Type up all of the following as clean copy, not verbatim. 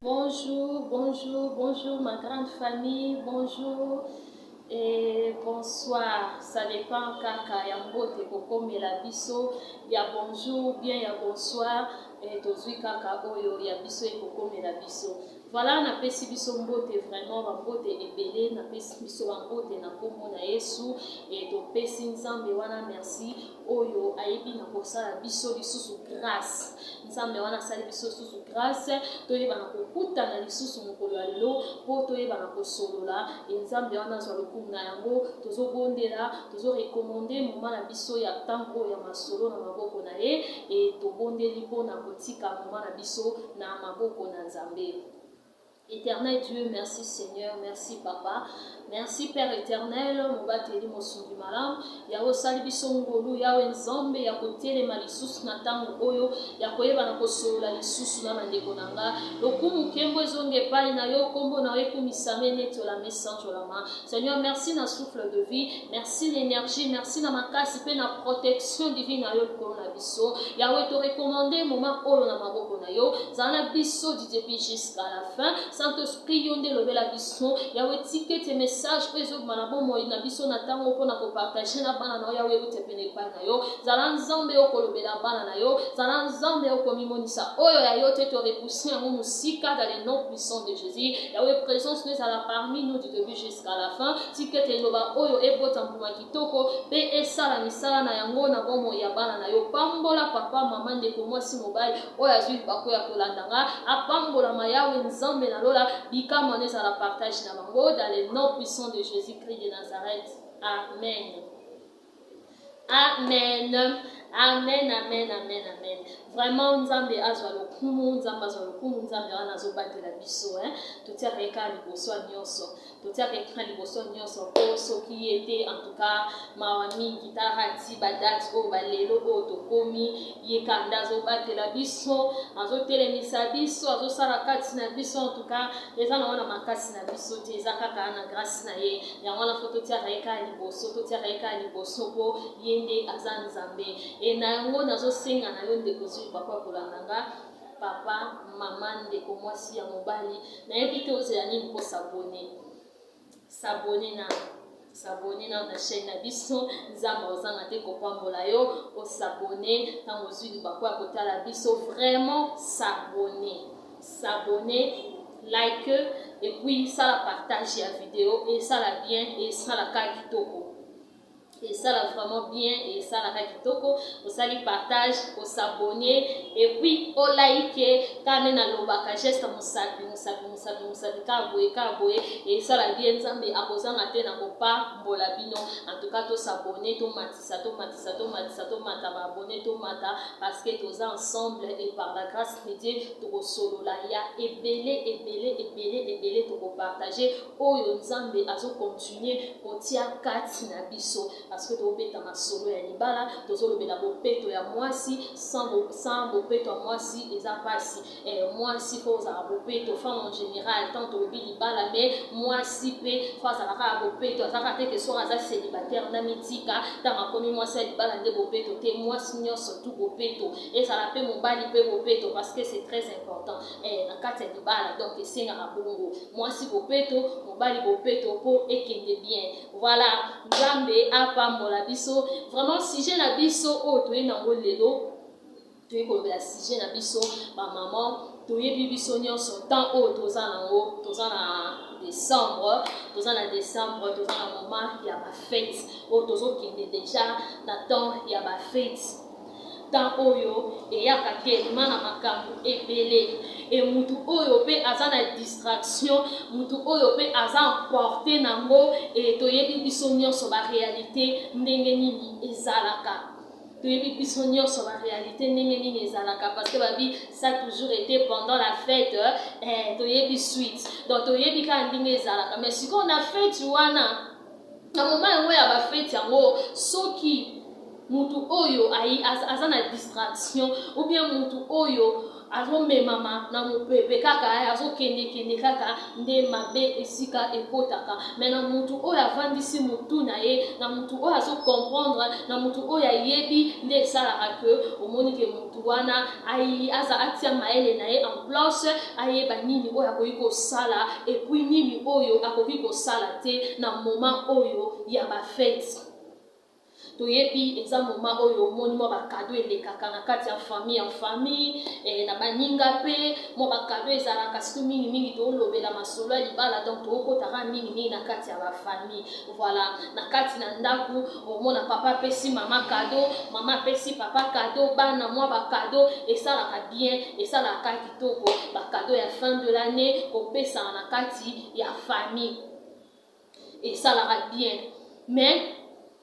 Bonjour, bonjour, bonjour ma grande famille, bonjour et bonsoir. Ça dépend kaka ya mbote kokomela biso ya bonjour bien ya bonsoir et tozui kaka oyo ya biso ekokomela biso. Voilà, na pesi biso mbote vraiment ba mbote ebele na pesi biso ba mbote na kombo na Yesu et to pesi nzambe wana merci oyo ayebi na kosala biso lisusu grâce. Nzambe wana sali biso lisusu grâce toyeba na kokutana lisusu mokolo ya lelo po toyeba na kosolola nzambe wana azwa lokumu na yango tozobondela tozorekomande moma na biso ya ntango ya masolo na maboko na ye e tobondeli mpona kotika moma na biso na maboko na nzambe. Éternel Dieu, merci Seigneur, merci Papa, merci Père éternel, mobateli mosungi malamu, yawe sali biso ngolu, yawe nzambe ya kotelema lisusu na tango oyo, ya koyeba na kosolola lisusu na bandeko nanga, lokumu kembo ezonge epai na yo, kombo na yo ekumisame netola mesanjolama. Seigneur, merci na souffle de vie, merci l'énergie, merci na makasi pe na protection divine na yo likolo na biso, yawe to recommandé moment oyo na maboko na yo, zana biso du début jusqu'à la fin. Saint-Esprit yonde lobela biso yawe tike te message pezo manabo moi na biso na tango pona ko partager na bana na yawe utepene pa na yo zala nzambe okolobela bana na yo zala nzambe okomimonisa oyo ya yo te to repousser en musika dans les noms puissants de Jésus yawe présence nous à la parmi nous du début jusqu'à la fin tike te loba oyo ebota mpuma kitoko pe esala misala na yango na bomo ya bana na yo pambola papa mama ndeko mwasi mobali oyo azwi bako ya kolandanga apambola mayawe nzambe na lola bikama nez à la partage na bango dans les noms puissants de Jésus-Christ de Nazareth. Amen. Amen. Amen, amen, amen, amen. Vraiment, nzambe azwa lokumu, nzambe azwa lokumu, nzambe wana azobatela biso, totia reka liboso nyonso. Totia reka liboso nyonso po soki ete en tout cas mawa mingi tarati badati o balelo o tokomi yekanda azobatela biso, azotelemisa biso, azosala kati na biso en tout cas, eza na wana makasi na biso te eza kaka na grâce na ye. Yango na foto tia reka liboso, totia reka liboso po yende aza nzambe. Et na yango nazosenga na yo ndeko zwi papa kolandanga papa mama ndeko mwasi ya mobali nayebi te ozela nini mpo sabone na chaîne na biso nzambe ozanga te kopambola yo osabone ntango ozwi libako ya kotala biso vraiment sabone like et puis sala partage ya vidéo et sala bien et sala ka kitoko. Et ça là vraiment bien et ça là kitoko osali partage osabonner et puis o like kana na lobaka geste musapi ka boye et ça là bien nzambe akozanga te na kopa mbola bino en tout cas to s'abonner to matisa mata ba abonner to mata parce que tous ensemble et par la grâce de Dieu to solo la ya ebele to partager oyo nzambe azo continuer kotia kati na biso parce que tobeta masolo ya libala tozolobela bopeto ya mwasi sans bopeto ya mwasi eza pasi mwasi fo ozala bopeto femme en général tant tolobi libala mais mwasi pe fo azalaka ya bopeto azalaka te ke soki aza célibataire na mitika ntango akomi mwasi ya libala nde bopeto te mwasi nyonso tu bopeto ezala mpe mobali mpe bopeto parce que c'est très important na kati ya libala donc esengaka bongo mwasi bopeto mobali bopeto mpo ekende bien voilà nzambe apambola biso vraiment sujet na biso oyo toyebi nango lelo toyebi kolobela sujet na biso bamama toyebi biso nyonso temps oyo toza nango toza na décembre toza na moment ya bafete oyo tozokende déjà na temps ya bafete temps oyo eyaka telema na makambo ebele et mutu oyo pe aza na distraction mutu oyo pe aza emporté nango et toyebi biso nyonso ba réalité ndenge nini ezalaka toyebi biso nyonso ba réalité ndenge nini ezalaka parce que babi ça a toujours été pendant la fête toyebi suite donc toyebi ka ndenge ezalaka mais sikoyo na fête wana na moment yango ya bafete yango soki mutu oyo aza na distraction ou bien mutu oyo azomemama na mopepe kaka azokende kaka nde mabe esika ekotaka. Mais na mutu oyo avandisi mutu na ye, na mutu oyo azocomprendre, na mutu oyo ayebi nde esalaka ke omoni ke mutu wana aza atia mayele na ye en place, ayeba nini oyo akoki kosala epuis nini oyo akoki kosala te na moment oyo ya bafete. Toyebi eza moment oyo omoni mwa bakado elekaka na kati ya famille na baninga pe mwa bakado ezalaka siku mingi tolobela masolo ya libala, donc tokotaka mingi na kati ya bafamille. Voilà, na kati na ndaku omona papa apesi mama kado, mama apesi papa kado, bana mwa bakado esalaka bien, esalaka kitoko, bakado ya fin de l'année kopesana na kati ya famille esalaka bien. Mais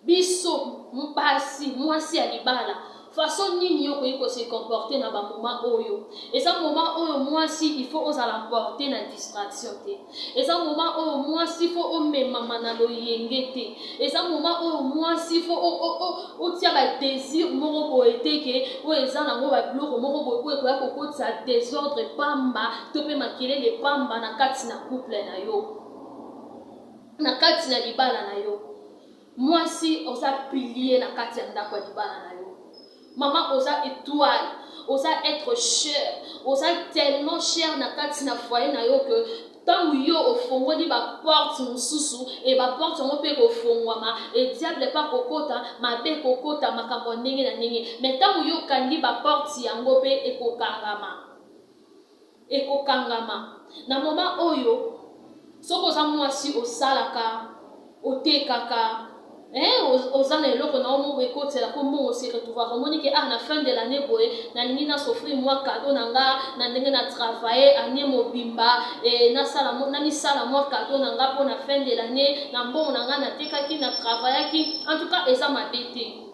biso mpasi mwasi ya libala façon nini yo koyiko se comporter na ba moment oyo, eza moment oyo mwasi il faut ozala porter na distraction te, eza moment oyo mwasi il faut omemama na loyenge te, eza moment oyo mwasi il faut otia ba désir moko boye te ke oyo eza nango ba biloko moko boye koya kokotisa désordre pamba to pe makelele pamba na kati na couple na yo, na kati na libala na yo. Mwasi oza pilier na kati ya ndako ya libala na yo, mama oza étoile, oza être cher, oza tellement cher na kati na foyer na yo que tangu yo ofongoli ba porte mususu e ba porte ngo pe kofongwama e diable pa kokota mabe kokota makambo ndenge na ndenge. Mais tangu yo kangi ba porte yango pe ekokangama na moment oyo soko oza mwasi osalaka otekaka ozana eloko na omo ekotela ko mbongo se retrouver omoni ke na fin de l'année boye na ningi na sofri mwa cadeau na nga na ndenge na travailler année mobimba na sala mwa cadeau na nga po na fin de l'année na mbongo na nga na tekaki na travaillaki. En tout cas eza mabete,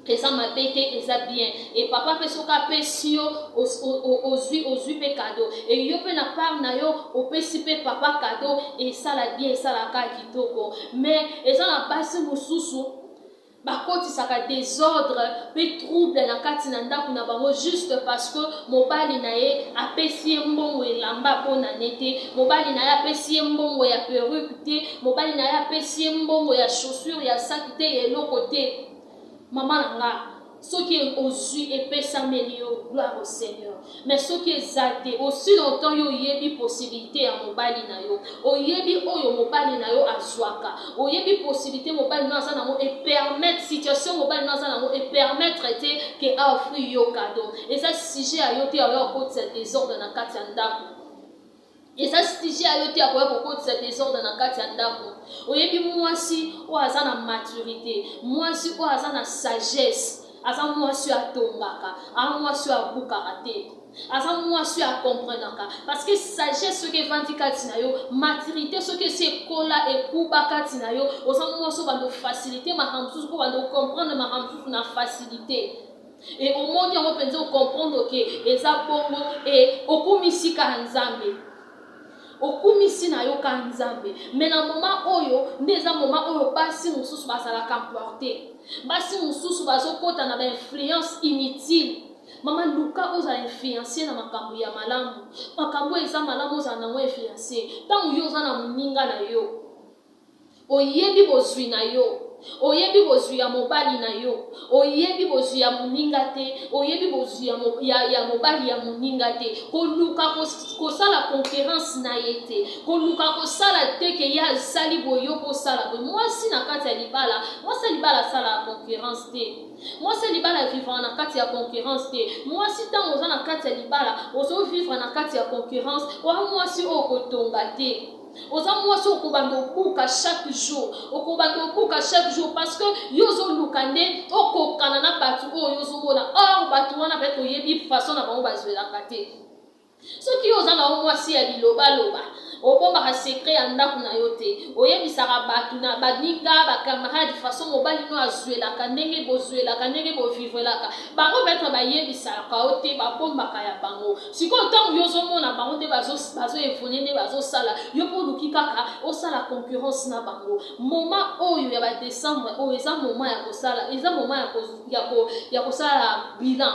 eza mabete, eza bien. Et papa pe soka pe sio ozui pe cadeau et yo pe na part na yo opesi pe papa cadeau et ça la bien, ça la ka kitoko. Mais eza na basi mususu bakotisaka désordre pe trouble na kati na ndako na bango juste parce que mobali na ye apesi ye mbongo elamba mpona nete, mobali na ye apesi ye mbongo ya perruque te, mobali na ye apesi ye mbongo ya chaussure ya saki te eloko te. Maman nanga soki ozui epesameli yo, gloire au Seigneur. Mais soki ezate aussi longtemps yo yebi possibilité ya mobali na yo, oyebi oyo mobali na yo azwaka, oyebi possibilité mobali na aza nango et permettre situation mobali na aza nango et permettre te ke a offrir yo cadeau. Et ça sujet a yo te ya okotisa désordre na kati ya ndako. Et ça sujet a yo te ya okotisa désordre na kati ya ndako. Oyebi mwasi o aza na maturité, mwasi o aza na sagesse, aza mwasi atongaka, aza mwasi abukaka te, aza mwasi akomprenaka. Parce que sagesse soki evandi kati na yo, maturité soki esi ekola ekuba kati na yo, oza mwasi bando facilité makambo mosusu po bando comprendre makambo mosusu na facilité. Et omoni yango mpenza okomprendre ke eza bongo e okumisi ka Nzambe, okumisi na yo ka Nzambe. Mais na moment oyo nde eza moment oyo basi mosusu bazalaka emporté, basi mosusu bazokota na bainfluence inutile. Mama luka ozala influencé na makambo ya malamu, makambo eza malamu ozala nango influencé. Ntango yo oza na moninga na yo oyebi bozwi na yo, oyebi bozwi ya mobali na yo, oyebi bozwi ya moninga te, oyebi bozwi ya mobali ya moninga te, koluka kosala concurrence na ye te, koluka kosala te ke ya sali boyo kosala boye. Mwasi na kati ya libala, mwasi libala sala concurrence te, mwasi libala vivre na kati ya concurrence te. Mwasi tango oza na kati ya libala ozo vivre na kati ya concurrence, wa mwasi okotonga te. Oza mwasi okobanda obuka chaque jour, okobanda obuka chaque jour parce que yozo lukande okokana na batu oyo yozo mona or batu wana peut oyebi façon na bango bazwelaka te. Soki oza na mwasi ya liloba loba obombaka secret ya ndako na yo te, oyebisaka batu na baninga bakamarade façon mobali no azwelaka ndenge bozwelaka ndenge bovivrelaka bango peut bayebisaka yo te, babombaka ya bango. Sikoyo ntango yozomona bango te bazoevone nde bazosala yo mpo oluki kaka osala concurrence na bango. Moment oyo ya badécembre oyo eza moment ya kosala, eza moment ya kosala bilan,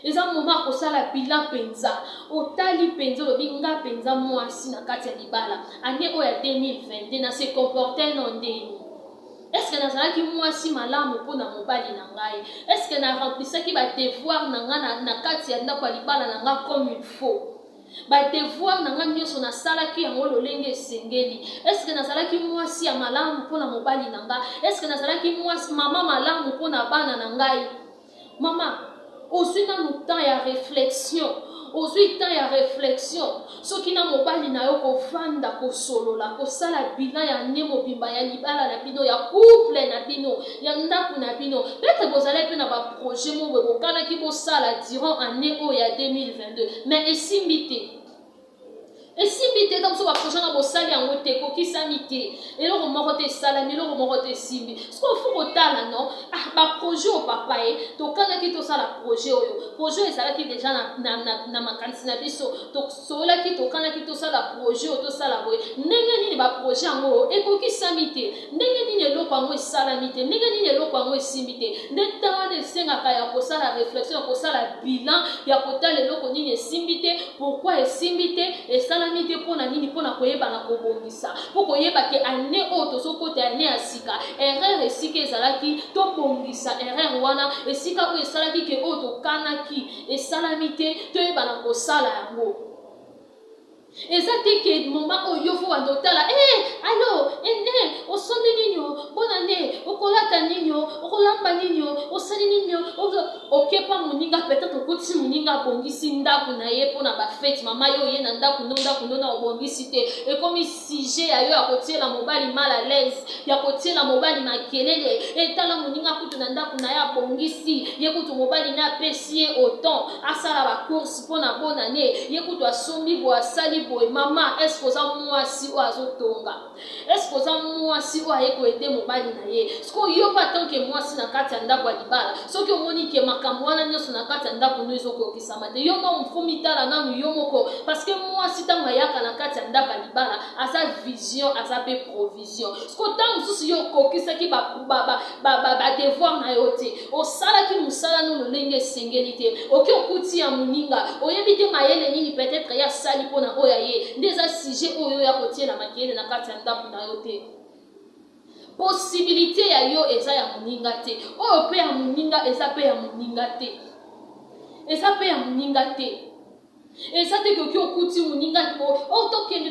eza moment kosala bilan penza otali penza lobinga penza mwasi na kati ya libala année oyo ya 2022 na se comporter non ndeni. Est-ce que nazalaki mwasi malamu mpona mobali na ngai? Est-ce que na remplissaki ba devoir na nga na kati ya ndako ya libala na nga comme il faut? Ba devoir na nga nyonso nasalaki yango lolenge esengeli. Est-ce que nazalaki mwasi ya malamu mpona mobali na nga? Est-ce que nazalaki mwasi mama malamu mpona bana na ngai? Mama, ozwi nanu temps ya réflexion. Ozwi temps ya réflexion. Soki na mobali na yo kovanda kosolola kosala bilan ya nde mobimba ya libala na bino ya couple na bino ya ndako na bino. Peut-être bozala pe na ba projet mo bokanaki bosala durant année oyo ya 2022. Mais esimbi te. Et si bité donc so ba projet na bosali yango te kokisami te eloko moko te salami eloko moko te simbi so faut kotala non ba projet o papa to kana ki to sala projet ezalaki déjà na makanisi na biso to sola ki to kana ki to sala projet to sala boye ndenge nini ba projet yango ekokisami te ndenge nini eloko yango esalami te ndenge nini eloko yango esimbi te nde tanga esengaka ya kosala réflexion ya kosala bilan ya kotala eloko nini esimbi te pourquoi esimbi te esala te pona nini pona koyeba na kobongisa po koyeba ke année oyo tozokota année ya sika erreur esika ezalaki tobongisa erreur wana esika oyo esalaki ke oyo tokanaki esalami te toyeba na kosala yango. Eza te ke moment oyo fo wandotala allo osombi nini bona nde okolata nini okolamba nini osali nini okepa moninga peut-être okoti moninga bongisi ndako na ye pona ba fête mama yo ye na ndako na obongisi te ekomi sujet ya yo ya kotiela mobali mal à l'aise ya kotiela mobali makelele etala moninga kutu na ndako na ya bongisi ye kutu mobali na apesi ye autant asala ba course pona bona ne ye kutu asombi bo asali boy mama est-ce que ça mwasi o azotonga est-ce que ça mwasi o ayeko ete mobali na ye sko yo pa tant que mwasi na kati ya ndako ya libala soki omoni ke makambo wana nyonso na kati ya ndako no ezokokisama te yo mo mfumi tala nanu yo moko parce que mwasi ntango ayaka na kati ya ndako ya libala aza vision aza pe provision sko ntango mosusu yo okokisaki ba devoir na yo te osalaki mosala no lolenge esengeli te oki okuti ya moninga oyebi te mayele nini peut-être ya sali mpona oyo ye nde eza sujet oyo ya kotiela makele na kati ya ndako na yo te possibilité ya yo eza ya moninga te oyo pe ya moninga eza pe ya moninga te eza pe ya moninga te eza te koki okuti moninga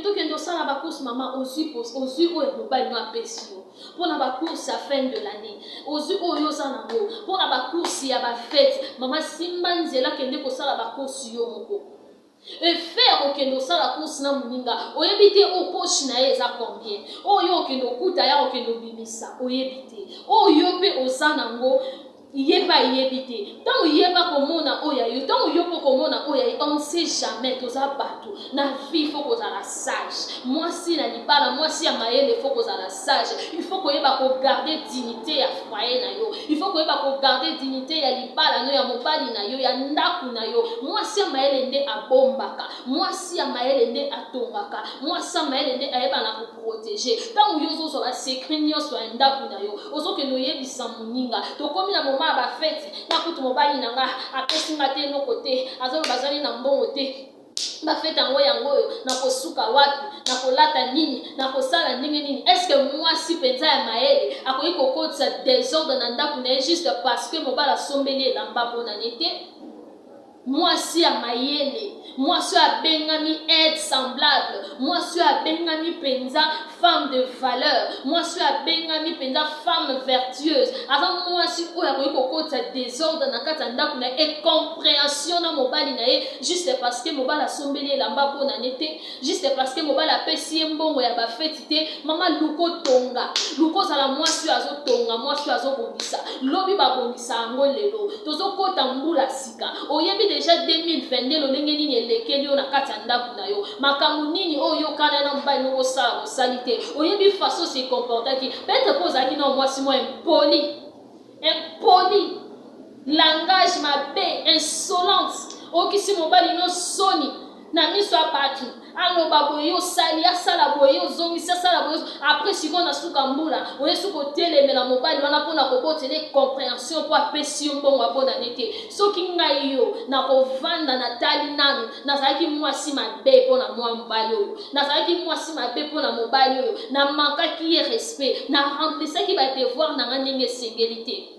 tokende osala bacourse mama ozwi oyo mobali no apesi yo mpona bacourse ya fin de l'année ozwi oyo oza nango mpona bacourse ya bafete mama simba nzela kende kosala bacourse yo moko faire okende osala course na moninga oyebi te o poche na ye eza combien oyo okende okuta ya okende obimisa oyebi te oyo mpe oza nango yeba yebi te ntango yeba komona oyo yo ntango yo mpo komona oyo on ne sait jamais toza bato na vie faut kozala sage mwasi na libala mwasi ya mayele faut kozala sage il faut koyeba kogarder dignité ya foyer na yo il faut koyeba kogarder dignité ya libala no ya mobali na yo ya ndako na yo mwasi ya mayele nde abombaka mwasi ya mayele nde atongaka mwasi ya mayele nde ayeba na koprotéger ntango yo ozozwa secret nyonso ya ndako na yo ozokende oyebisa moninga tokomi na moma ba fete na kutu mobali na nga apesinga te noko te azalo bazali na mbongo te ba fete yango na kosuka wapi na kolata nini na kosala ndenge nini est-ce que mwasi penza ya mayele akoki kokotisa désordre na ndako na ye juste parce que mobali asombeli elamba mpona nete mwasi ya mayele mwasi abengami aide semblable mwasi abengami penza femme de valeur mwasi abengami penza femme vertueuse aza mwasi oyo akoki kokotisa désordre na kati ya ndako na ye compréhension na mobali na ye juste parce que mobali asombeli elamba mpona ne te juste parce que mobali apesi ye mbongo ya bafeti te mama luko tonga luko ozala mwasi oyo azotonga mwasi oyo azobongisa lobi babongisa yango lelo tozokota mbula sika oyebi deja 2022 lolenge nini elekeli yo na kati ya ndako na yo makambo nini oyo yokana na mobali no kosala mosali te oyebi façon se comportaki peut-être mpo ozalaki na mwasi mo impoli langage mabe insolente okisi mobali no soni na miso abatu aloba boye osali asala boye ozongisa asala boye après sikoyo na suka mbula oye suka otelemela mobali wana mpona kobotela compréhension mpo apesi yo mbongo abonane te soki ngai yo nakovanda natali nanu nazalaki mwasi mabe mpo na mwa mobali oyo nazalaki mwasi mabe mpo na mobali oyo namakaki ye respect naremplisaki badevoir na nga ndenge esengeli te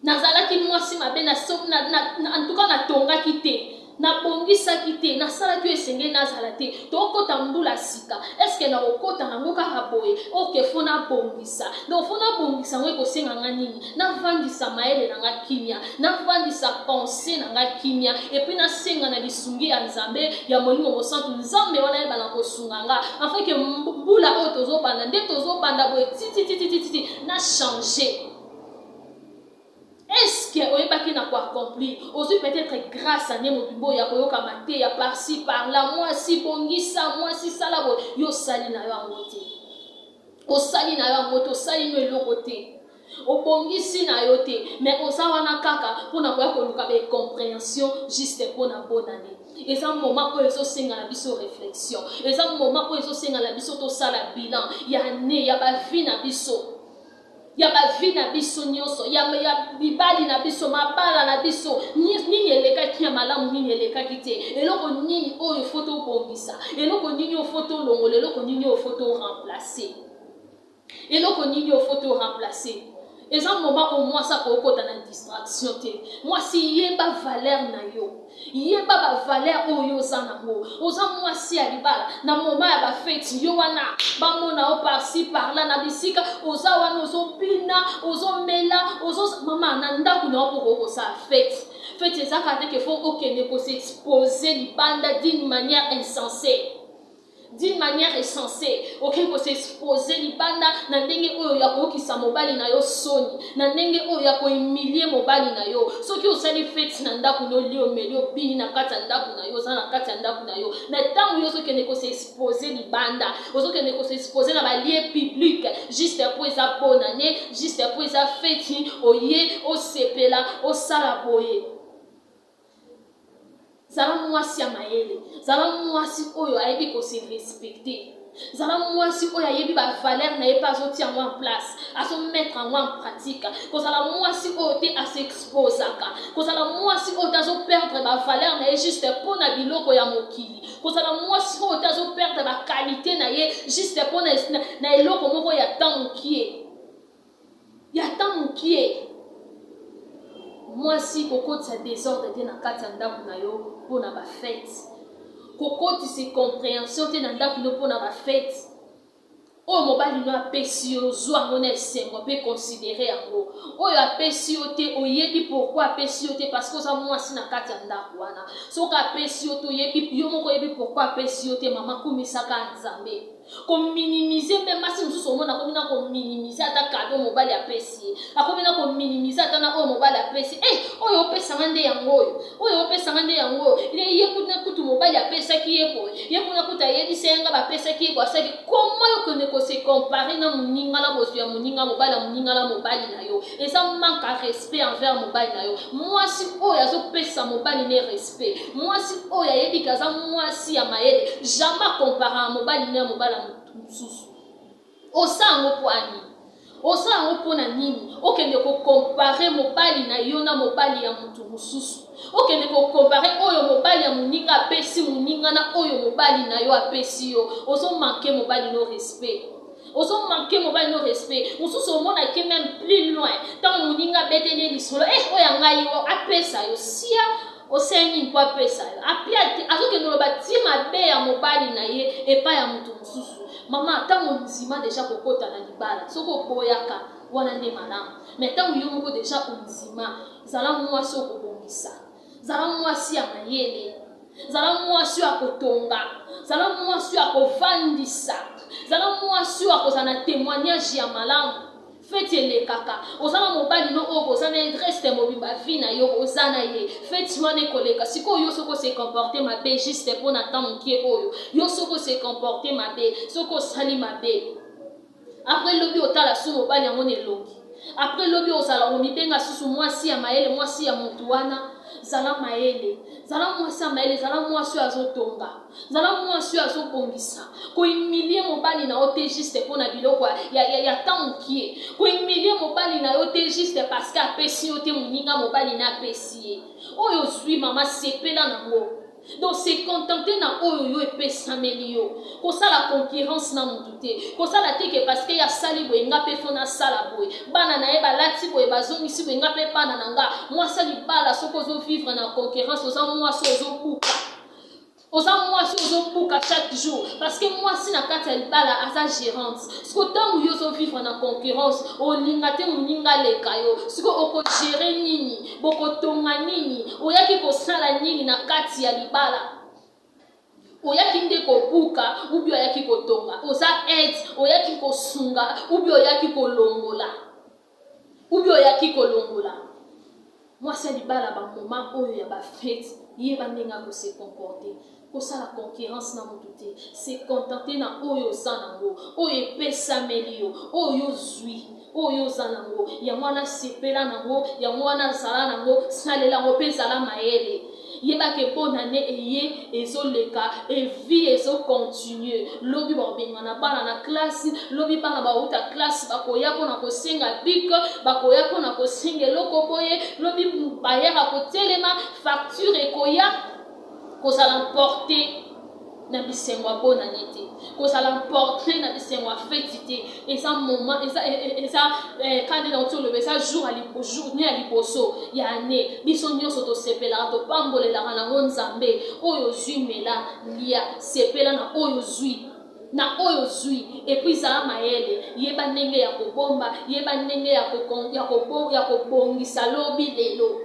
nazalaki mwasi mabe en tout cas natongaki te nabongisaki te nasalaki oyo esengeli nazala te tokota mbula sika eske nakokota nango kaka boye oke fo nabongisa donc fo nabongisa ngo ekosenganga nini navandisa mayele na nga kimia navandisa pense na nga kimia epuis nasenga na lisungi ya nzambe ya molimo mosantu nzambe wana yeba na kosunga nga afin ke mbula oyo tozobanda nde tozobanda boye titititititi na changer. Est-ce que oyebaki na ko accomplir aussi peut-être grâce à Nemo Bimbo ya koyoka mate ya par-ci par-là moi si bongisa moi si sala bo yo sali na yo angote o sali na yo angote o sali no eloko te o bongisi na yo te mais ozawana kaka pona koya koluka be compréhension juste pona bonne année. Et ça moment où ils ont senga la biso réflexion et ça moment où ils ont senga la biso to sala bilan ya ne ya ba vie na biso ya ba vie na biso nyonso ya bibali na biso mabala na biso nini elekaki ya malamu nini elekaki te eloko nini oyo foto bongisa eloko nini o foto longola eloko nini o foto remplacer eloko nini o foto remplacer. Et ça moment au moins ça kokota na distraction te moi si yeba valeur na yo yeba ba valeur oyo sana ngo oza moi si alibala na moment ya ba fête yo wana ba mona o par-ci par-là na bisika oza wana ozobina ozomela mama na ndaku na ko sa fête ezaka te que faut okende ko s'exposer libanda d'une manière insensée. D'une manière insensée, ok, ko s'exposer libanda na ndenge oyo ya kokisa mobali na yo soni na ndenge oyo ya ko humilier mobali na yo soki osali fête na ndaku no lio melio bini na kati ya ndaku na yo za na kati ya ndaku na yo na tango yo soki ne ko s'exposer libanda osoki ne ko s'exposer na ba lieu public juste pour eza bonne année juste pour eza fête oye o sepela o sala boye. Zala mwasi ya mayele, zala mwasi oyo ayebi ko se respecter. Zala mwasi oyo ayebi ba valeur na yepa azoti yango en place, azo mettre yango en pratique. Ko zala mwasi oyo te a s'exposaka. Ko zala mwasi oyo tazo perdre ba valeur na ye juste pour na biloko ya mokili. Ko zala mwasi oyo tazo perdre ba qualité na ye juste pour na eloko moko ya tamukie. Ya tamukie. Mwasi kokotisa désordre te na kati ya ndaku na yo pona ba fête kokotisa compréhension te na ndaku no pona ba fête oyo mobali no apesi yo zwa ngo na esengo mpe considérer yango oyo apesi yo te oyebi pourquoi apesi yo te parce que oza mwasi na kati ya ndaku wana soki apesi yo te oyebi yo moko oyebi pourquoi apesi yo te mama kumisaka nzambe ko minimiser même masi mosusu omona akomi na ko minimiser ata kado mobali apesi ye akomi na ko minimiser ata na oyo mobali apesi oyo opesanga nde yango oyo opesanga nde yango ye kuna kutu mobali apesaki ye boye ye kuna kutu ayebisa ye nga bapesaki ye boye asaki koma yo kende ko se comparer na moninga na bozwi ya moninga mobali ya moninga na mobali na yo eza manque à respect envers mobali na yo mwasi oyo azopesa mobali ne respect mwasi oyo ayebika aza mwasi ya mayele jamais comparer mobali na mobali mususu osango poani osango pona nini okende ko comparer mobali na yo na mobali ya mutu mususu okende ko comparer oyo mobali ya moninga apesi moninga na oyo mobali na yo apesi yo ozo manquer mobali no respect ozo manquer mobali no respect mususu omona ke même plus loin tant moninga betene lisolo oya ngai yo apesa yo sia osengi mpo apesa yo apia azokende loba ti mabe ya mobali na ye epa ya mutu mususu mama ntango nzima deja kokota na libala soki oboyaka wana nde malamu mais ntango yo moko deja onzima zala mwasi okobongisa zala mwasi ya mayele zala mwasi oyo akotonga zala mwasi oyo akovandisa zala mwasi oyo akozala na témoignage ya malamu feti elekaka ozala mobali no oyo ozana reste mobimba vi na yo ozana ye feti wana ekoleka sikoyo yo soko se comporter mabe juste mpo na temps mokie oyo yo soko se comporter mabe soko osali mabe après lobi otala su mobali yango nelongi après lobi ozala omibenga susu mwasi ya mayele mwasi ya motu wana zala maele, zala mwasi ya maele, zala mwasi azotonga, zala mwasi azobongisa. Ko humilie mobali na yo te juste mpona biloko ya tankie. Ko humilie mobali na yo te juste parce que apesi yo te moninga mobali na apesi ye. Oyo zwi mama sepela nango. Donc c'est contenter na oyo yo epesameli yo. Ko sala concurrence na mutu te. Ko sala te ke parce que ya sali boye nga pe fona sala boye. Bana na ye balati boye bazongisi boye nga pe bana na nga. Moi sali bala soko zo vivre na concurrence oza moi so zo buka. Oza mwasi ozobuka chaque jour parce que mwasi na kati ya libala aza gérante. Siko tangu yo zo vivre na concurrence olinga te moninga leka yo. Siko okogere nini, bokotonga nini, oyaki kosala nini na kati ya libala. Oyaki nde kobuka ubi oyaki kotonga. Oza aide oyaki kosunga ubi oyaki kolongola. Ubi oyaki kolongola. Mwasi ya libala ba moment oyo ya ba fête yeba ndenga ko se comporter. Ko sala concurrence na mutu te, se contenter na oyo za nango, oyo epesameli yo, oyo zwi, oyo za nango, ya mwana sepela nango, ya mwana zala nango, salela ngo pe zala maele. Yeba ke bonne année eye ezoleka et vie ezo continue. Lobi ba benga na bana na classe, lobi bana ba uta classe bakoya pona ko senga bik, bakoya pona ko senga loko boye, lobi bayera ko telema facture ekoya ko ça l'emporter na bisengo bonne année te. Ko ça l'emporter na bisengo fêtité et ça moment et ça quand dans tout le ça jour à journée à liposo ya année biso nyoso to sepela to pambolela na nzambe oyo zumela lia sepela na oyo zui na oyo zui et puis ça maele yeba ndenge ya kobomba yeba ndenge ya kobongisa lobi lelo.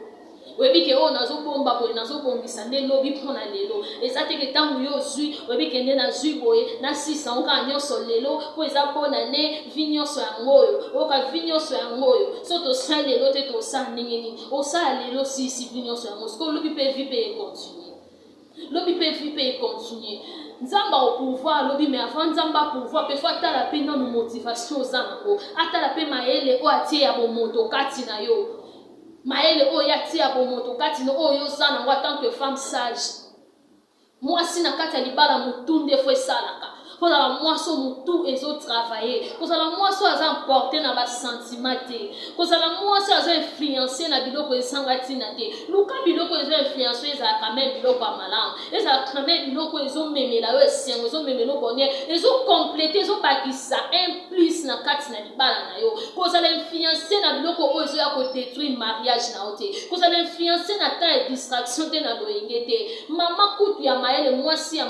Webi ke o nazo bomba boye nazo bongisa nde lobi pona lelo eza te ke tangu yo zui webi ke nde na zui boye na 600 oka nyonso lelo po eza pona ne vinyoso ya ngoyo oka vinyoso ya ngoyo so to sa lelo te to sa ningeni o sa lelo si vinyoso ya ngoyo ko lobi pe vie pe continuer lobi pe vie pe continuer nzamba au pouvoir lobi mais avant nzamba pouvoir pe fa tala pe na motivation zango atala pe maele o atie ya bomoto kati na yo. Maele o yati ya bomoto kati no o yo zana en tant que femme sage. Moi si na kati ya libala mutunde fwe salaka. Pour la moi so mutu ezo travailler. Pour la moi so aza emporter na ba sentiment te. Pour la moi so aza influencer na biloko esangati na te. Luka biloko ezo influencer za quand même biloko malam. Eza quand même biloko ezo memela yo esengo ezo memelo bonye. Ezo compléter ezo bakisa un plus na kati na libala na yo. Pour la influencer na biloko o ezo ya ko détruire mariage na ote. Pour la influencer na ta distraction te na loyengete. Mama kutu ya maele mwasi ya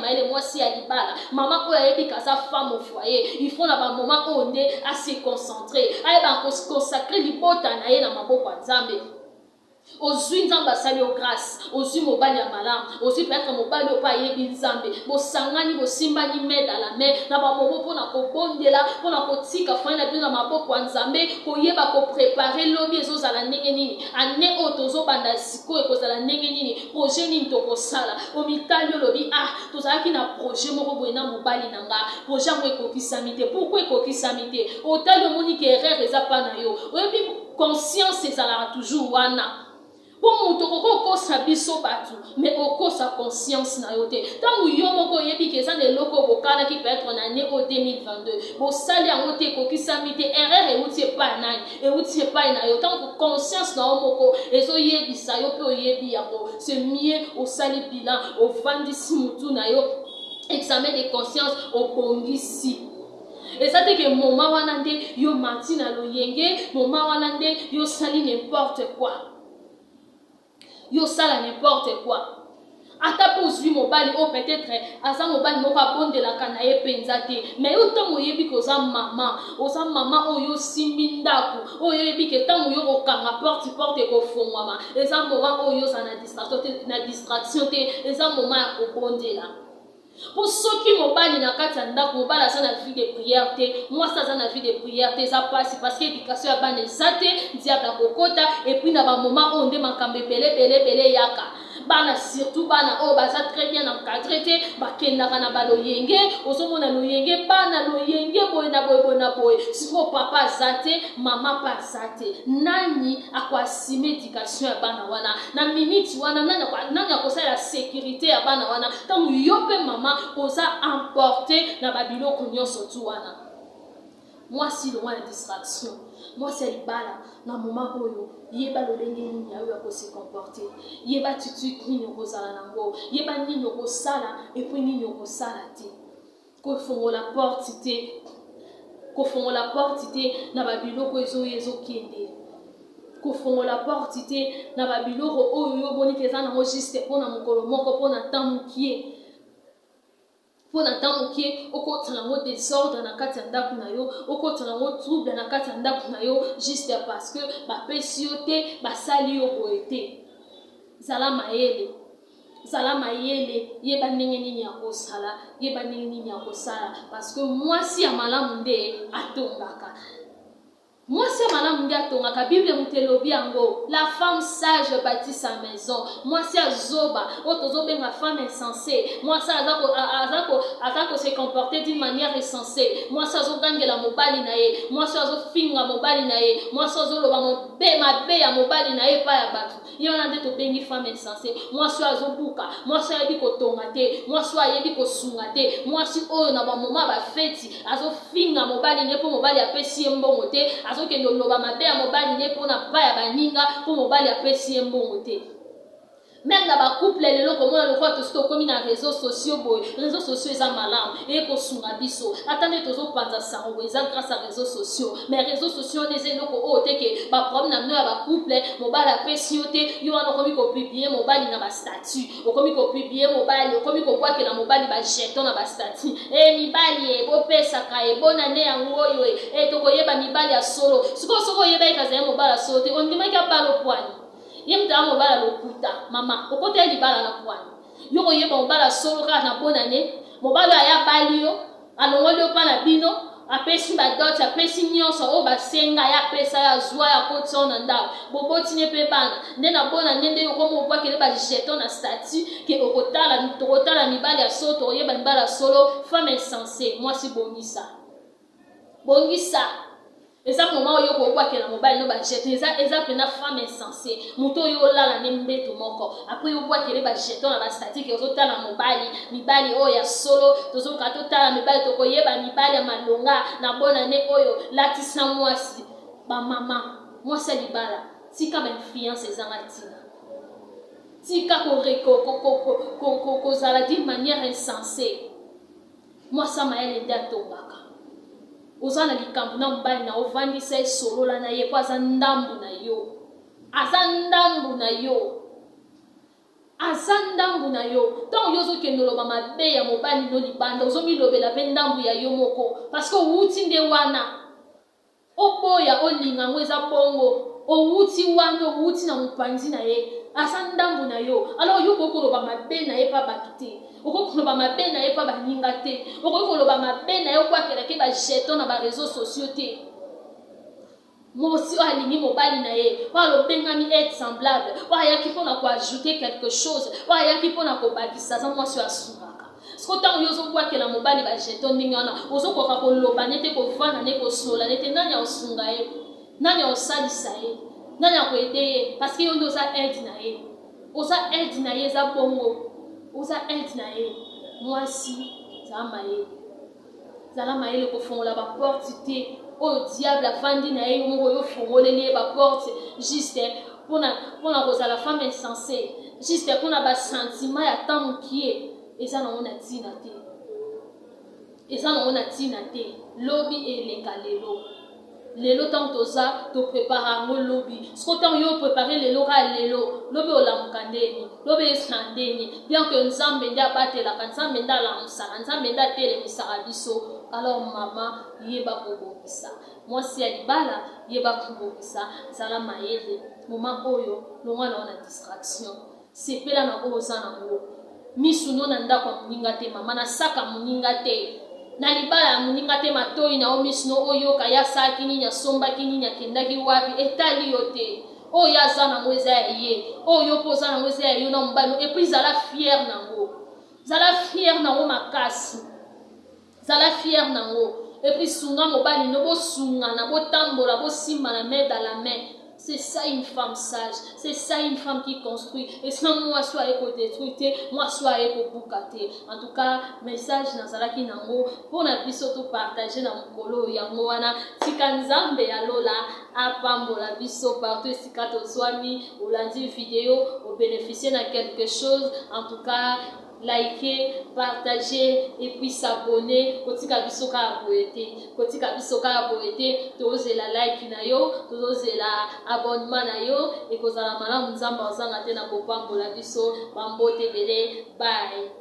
libala. Mama ko ya sa femme au foyer, il faut un moment où on est assez concentré. Aïe, ben, consacrer l'hypothèse na ye na maboko nzambe. Ozui nzamba sali o grâce, ozui mobali ya malam, ozui peut-être mobali o pa yebi nzambe, bo sangani bo simbani main dans la main, na ba momo pona ko bondela, pona ko tika fa na bino na maboko nzambe, ko yeba ko préparer lobi ezozala ndenge nini, ane o tozo banda siko e kozala ndenge nini, projet nini to ko sala, o mitali lobi tozalaki na projet moko boye na mobali nanga, projet mo ekokisami te, pourquoi ekokisami te, o tali moni ke erreur eza pa na yo, oyebi conscience ezalaka toujours wana. Pour muto koko sa biso batu mais oko sa conscience na yote tangu yo moko yebi ke za ne loko bokana ki peut être na année au 2022 bo sali yango te ko kisamite erreur e utie pa nani e utie pa na yo tangu conscience na moko ezo yebi sa yo pe yebi yango c'est mieux au sali bilan au vandisi mutu na yo examen de conscience au bongisi. Et ça te que moment wana nde yo mati na loyenge moment wana nde yo sali n'importe quoi. Yo sala n'importe quoi. Ata pour suivre mobile ou peut-être asa mobile moko bonde la kana ye penzate mais yo tango yebi ko za mama oyo simbi ndaku oyo yebi ke tango yo kokanga porte ko fongwama eza moment oyo za na distraction te eza moment ya ko bondela. Pour ceux qui mobile na kati ya ndako mobile aza na vie de prière te moi ça aza na vie de prière te ça passe parce que éducation ya bana ezate diable kokota et puis na ba moment onde makambe belé yaka bana surtout bana oh baza très bien encadré te bakendaka na baloyenge ozomona loyenge bana loyenge boye na boye na boye siko papa azate mama pa azate nani akwasime éducation ya bana wana na minute wana nani akosala la sécurité ya bana wana tango yo pe mama oza emporté na babiloko nyonso tu wana. Moi si loin la distraction, moi c'est libala na moment oyo yeba lolenge nini ayo ko se comporter yeba tutu nini kozala nango yeba nini kosala et puis nini kosala te ko fongola porte te na babiloko ezo kende ko fongola porte te na babiloko oyo yo boni keza nango juste pona mokolo moko pona tamukie pona tamukie okotala ngo désordre na kati ya ndako na yo okotala ngo trouble na kati ya ndako na yo juste parce que bapesi yo te basali yo boye te. Zala mayele yeba ndenge nini ya kosala yeba ndenge nini ya kosala parce que mwasi ya malamu nde atongaka. Moi c'est madame Ndiatonga ka Bible mutelobi yango la femme sage bâtit sa maison. Moi c'est azoba otozobe ma femme insensée. Moi ça azako se comporter d'une manière insensée. Moi ça azogangela mobali na ye. Moi ça azofinga mobali na ye. Moi ça azoloba mabe ya mobali na ye pa ya batu. Yo na nde to bengi femme insensée. Moi ça azobuka. Moi ça yebi ko tonga te. Moi ça yebi ko sunga te. Moi si oyo na ba moma ba feti azofinga mobali ne po mobali apesi mbongo te. Que le loba mabe ya mobali ne pona pa ya baninga po mobali apesi mbongo te. Même dans ba couple lelo komona lokwa to sto komi na réseaux sociaux boy réseaux sociaux eza malamu et ko sunga biso attendez tozo panza sango eza grâce à réseaux sociaux mais réseaux sociaux les eloko o te ke ba problème na ba couple mobali apesi yo te yo wana komi ko publier mobali na ba statut o komi ko publier mobali o komi ko bwake na mobali ba jeton na ba statut mibali bo pesa ka bona ne yango yo to koyeba mibali ya solo siko yeba ikaza mobali ya solo te on dimaki abalo pwani yemta mobala lokuta mama okote libala na pwani yoko yeba mobala solo ka na bonane mobala ya balio alongoli opa na bino apesi ba dot apesi nyonso o basenga ya pesa ya zwa ya kotona nda boboti ne pe bana nde na bona nende yoko mo bwa kele ba jeton na statut ke okotala mibali ya solo to yeba mibala solo femme insensée moi si bongisa eza moment oyo ko kwa kela mobile no ba jeton eza pena femme insensée muto yo lala ne mbeto moko après yo kwa kele ba jeton na ba statique ozo tala mibali oyo ya solo tozo ka to tala mibali to koyeba mibali ya malonga na bona ne oyo latisa mwasi ba mama mwasi libala tika ba influence ezanga tina tika ko zala d'une manière insensée moi ça m'a elle ndatongaka ozana likambo na mbali na ovandisa solola na ye kwa za ndambu na yo azandambu na yo tant yozo ke noloba mabe ya mobali no libanda ozomi lobela pe ndambu ya yo moko parce que outi nde wana oboya olinga ngweza bongo outi wana outi na mupanzi na ye azandambu na yo alors yo kokoloba mabe na ye pa bakite okokoloba mabe na ye pa baninga te okokoloba mabe na ye okwakela ke ba jeton na ba réseaux sociaux te mosi alingi mobali na ye walo bengami être semblable wayaki mpona koajouter quelque chose wayaki mpona kobakisa za mwasi asungaka siko ntango yo ozokwakela mobali ba jeton ndenge wana ozokoka koloba nete kovanda ne kosola nete nani aosunga ye nani aosalisa ye nani akoede ye parce que yo nde oza aide na ye oza aide na ye eza bongo oza aide na ye mwasi zala mayele kofongola baporte te oyo diable afandi na ye moko oyo ofongoleli ye baporte juste mpona kozala femme insensée juste mpona basentiment ya temps mokie eza nango na ntina te lobi eleka lelo ntango toza toprépare yango lobi siko ntango yo oprépare lelo ka lelo lobi olamuka ndeni lobi esa ndeni bien que nzambe nde abatelaka nzambe nde alamusaka nzambe nde atelemisaka biso alors mama yeba kobongisa mwasi ya libala yeba kobongisa zala mayele moma oyo longwa na distraction sepela na oyo oza nango misu no na ndako ya moninga te mama na saka moninga te na libala ya moninga te matoi na oyo misu no oyoka ya saki nini asombaki nini akendaki wapi etali yo te oh yaza nango eza ye oh yo poza nango eza yo na mobali et puis zala fier nango makasi zala fier nango et puis sunga mobali no bo sunga na bo tambola bo simba na main dans la main. C'est ça une femme sage, c'est ça une femme qui construit. Et sans moi soit éco détruite, moi soit éco boucate. En tout cas, message nazala ki nango pour na biso to partager na mokolo yango wana tika nzambe ya lola apambola biso partout sikato swami olandi vidéo au bénéficier na quelque chose. En tout cas, liker, partager et puis s'abonner. Kotika biso ka aboete, toze la like na yo, toze la abonnement na yo et kozala malamu nzamba ozanga te na bopambola biso bambote bele. Bye.